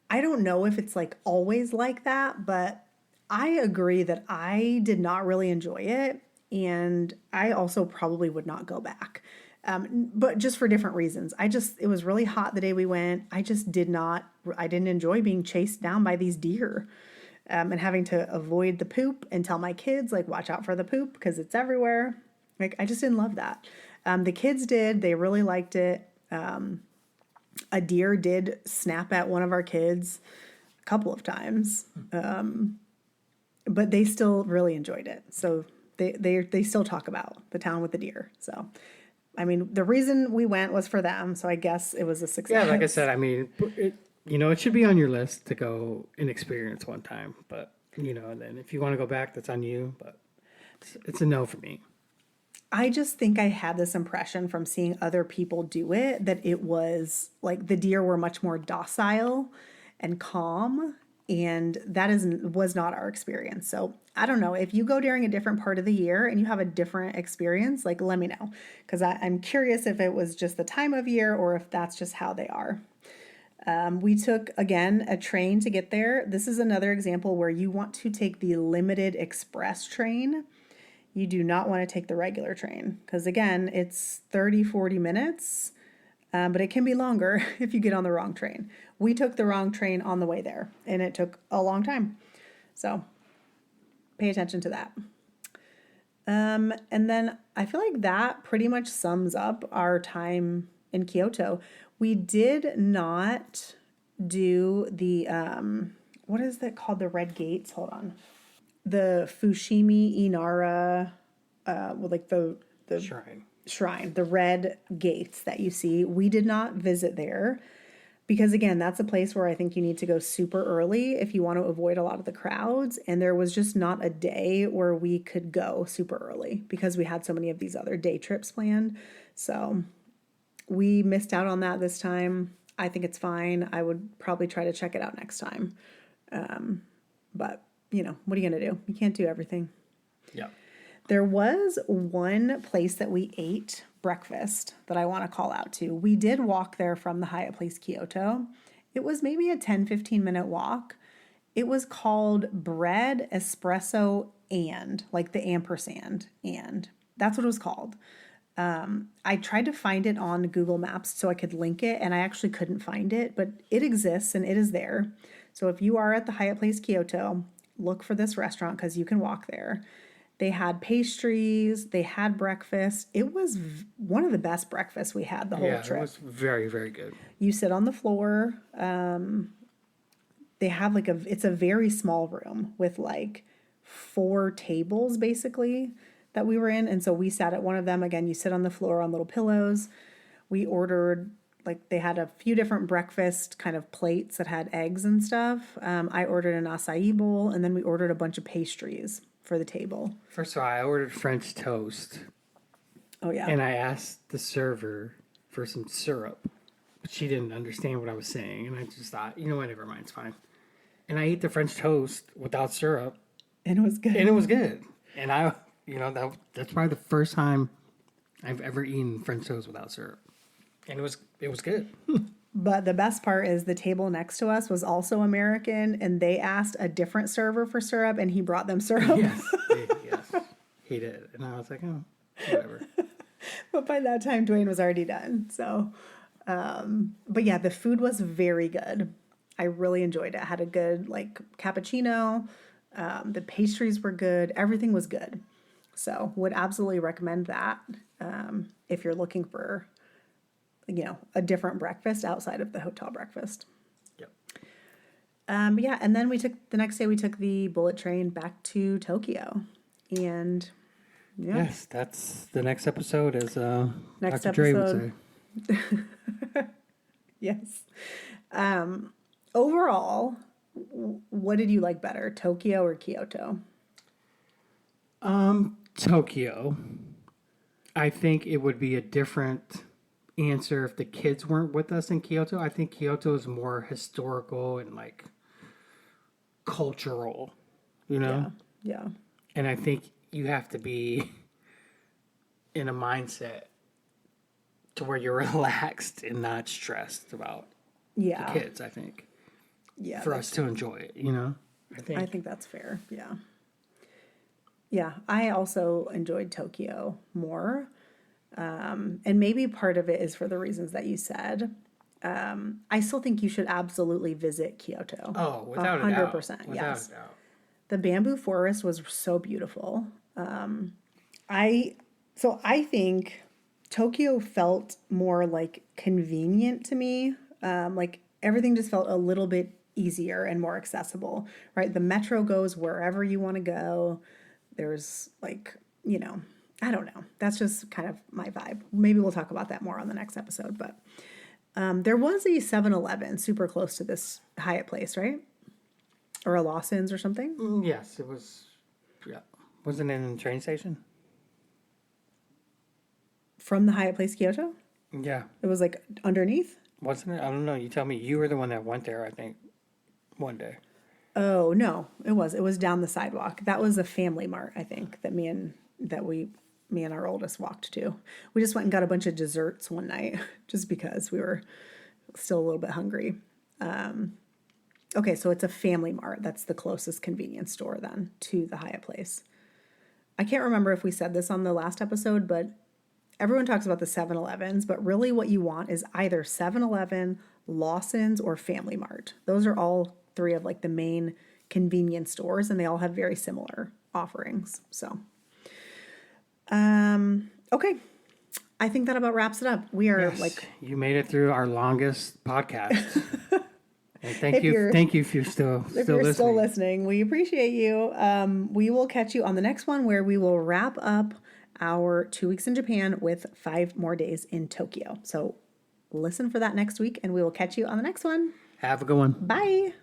I don't know if it's like always like that, but I agree that I did not really enjoy it. And I also probably would not go back. But just for different reasons. It was really hot the day we went. I didn't enjoy being chased down by these deer. And having to avoid the poop and tell my kids, like, watch out for the poop because it's everywhere. Like, I just didn't love that. The kids did. They really liked it. A deer did snap at one of our kids a couple of times. But they still really enjoyed it. So they still talk about the town with the deer. So, I mean, the reason we went was for them. So I guess it was a success. Yeah, like I said, I mean, it should be on your list to go and experience one time. But, and then if you want to go back, that's on you. But it's a no for me. I just think I had this impression from seeing other people do it that it was like the deer were much more docile and calm, and was not our experience. So I don't know, if you go during a different part of the year and you have a different experience, like let me know, because I'm curious if it was just the time of year or if that's just how they are. We took, again, a train to get there. This is another example where you want to take the limited express train. You do not want to take the regular train because, again, it's 30-40 minutes, but it can be longer if you get on the wrong train. We took the wrong train on the way there, and it took a long time. So pay attention to that. And then I feel like that pretty much sums up our time in Kyoto. We did not do the, what is that called? The red gates? Hold on. The Fushimi Inara, like the shrine, the red gates that you see. We did not visit there because, again, that's a place where I think you need to go super early if you want to avoid a lot of the crowds. And there was just not a day where we could go super early because we had so many of these other day trips planned. So we missed out on that this time. I think it's fine. I would probably try to check it out next time. But what are you going to do? You can't do everything. Yeah. There was one place that we ate breakfast that I want to call out to. We did walk there from the Hyatt Place Kyoto. It was maybe a 10-15 minute walk. It was called Bread Espresso and, like the ampersand, and that's what it was called. I tried to find it on Google Maps so I could link it, and I actually couldn't find it, but it exists and it is there. So if you are at the Hyatt Place Kyoto, look for this restaurant because you can walk there. They had pastries, they had breakfast. It was one of the best breakfasts we had the whole trip. It was very, very good. You sit on the floor. They have it's a very small room with like 4 tables basically that we were in. And so we sat at one of them. Again, you sit on the floor on little pillows. We ordered, they had a few different breakfast kind of plates that had eggs and stuff. I ordered an acai bowl, and then we ordered a bunch of pastries for the table. First of all, I ordered French toast. Oh, yeah. And I asked the server for some syrup, but she didn't understand what I was saying. And I just thought, what, never mind, it's fine. And I ate the French toast without syrup. And it was good. And I, that's probably the first time I've ever eaten French toast without syrup. And it was good. But the best part is the table next to us was also American, and they asked a different server for syrup, and he brought them syrup. Yes, he did. And I was like, oh, whatever. But by that time, Dwayne was already done. So, but yeah, the food was very good. I really enjoyed it. I had a good, cappuccino. The pastries were good. Everything was good. So would absolutely recommend that if you're looking for a different breakfast outside of the hotel breakfast. Yep. Yeah, and then the next day we took the bullet train back to Tokyo. And yes, that's the next episode, as next Dr. Dre would say. Yes. Overall, what did you like better, Tokyo or Kyoto? Tokyo. I think it would be a different answer if the kids weren't with us in Kyoto. I think Kyoto is more historical and cultural, Yeah. And I think you have to be in a mindset to where you're relaxed and not stressed about the kids, I think. Yeah. For us to enjoy it, I think that's fair. Yeah. Yeah, I also enjoyed Tokyo more. And maybe part of it is for the reasons that you said. I still think you should absolutely visit Kyoto. Oh, without 100%, a doubt. Yes. Without a doubt. The bamboo forest was so beautiful. I think Tokyo felt more convenient to me. Everything just felt a little bit easier and more accessible, right? The metro goes wherever you want to go. There's I don't know. That's just kind of my vibe. Maybe we'll talk about that more on the next episode. But There was a 7-Eleven super close to this Hyatt Place, right? Or a Lawson's or something? Yes, it was. Yeah. Wasn't it in the train station? From the Hyatt Place Kyoto? Yeah. It was like underneath? Wasn't it? I don't know. You tell me. You were the one that went there, I think, one day. Oh, no, it was. It was down the sidewalk. That was a Family Mart, I think, that me and our oldest walked to. We just went and got a bunch of desserts one night just because we were still a little bit hungry. Okay, so it's a Family Mart. That's the closest convenience store then to the Hyatt Place. I can't remember if we said this on the last episode, but everyone talks about the 7-Elevens, but really what you want is either 7-Eleven, Lawson's, or Family Mart. Those are all three of like the main convenience stores, and they all have very similar offerings. So, okay. I think that about wraps it up. We are You made it through our longest podcast. And thank If you you're if you're still still listening, we appreciate you. We will catch you on the next one where we will wrap up our 2 weeks in Japan with 5 more days in Tokyo. So listen for that next week, and we will catch you on the next one. Have a good one. Bye.